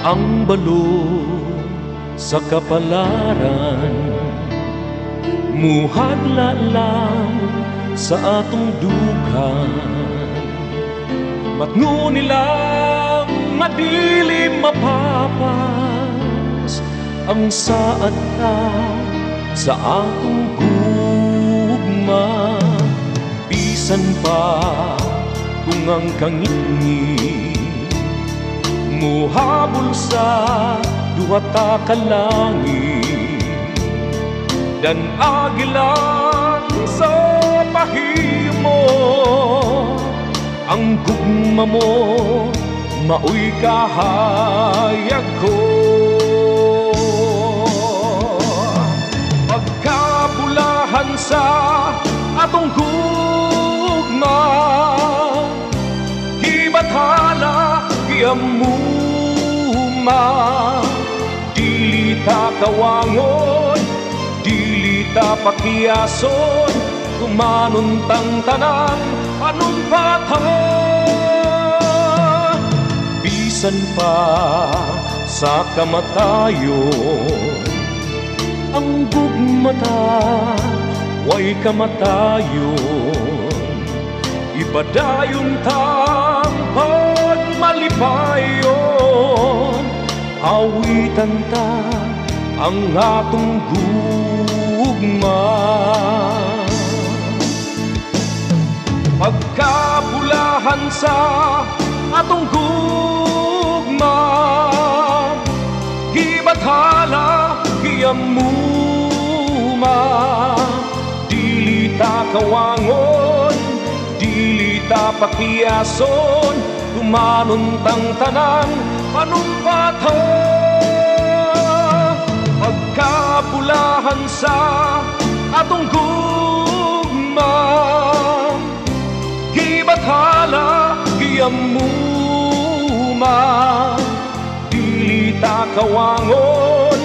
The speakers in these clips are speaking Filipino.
ang balo sa kapalaran, muhadla lang sa atong dugan. Matngo nilang madilim mapapas ang saad ta sa atong gugma. Bisan pa kung ang kangingi muhabol sa duha ta ka langit, dan agilan sa pahimo ang gugma mo maoy kahayag ko. Pagkabulahan sa atong gugma, gibathala giamuma, dili ta kawangon, dili ta pakiyason, kumanon tang tanang panumpatan. Bisan pa sa kamatayon, ang gugmata way kamatayon, ipadayon tang pagmalipayon, awitan ta ang atong gugma. Pagkabulahan sa atong gugma, gibathala giamuma, dili ta kawangon, dili ta pakiyason, kumanon tang tanang panumpatan. Pagkabulahan sa atong gugma, gibathala giamuma, dili ta kawangon,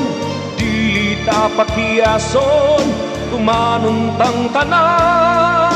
dili ta pakiyason, kumanon tang tanan.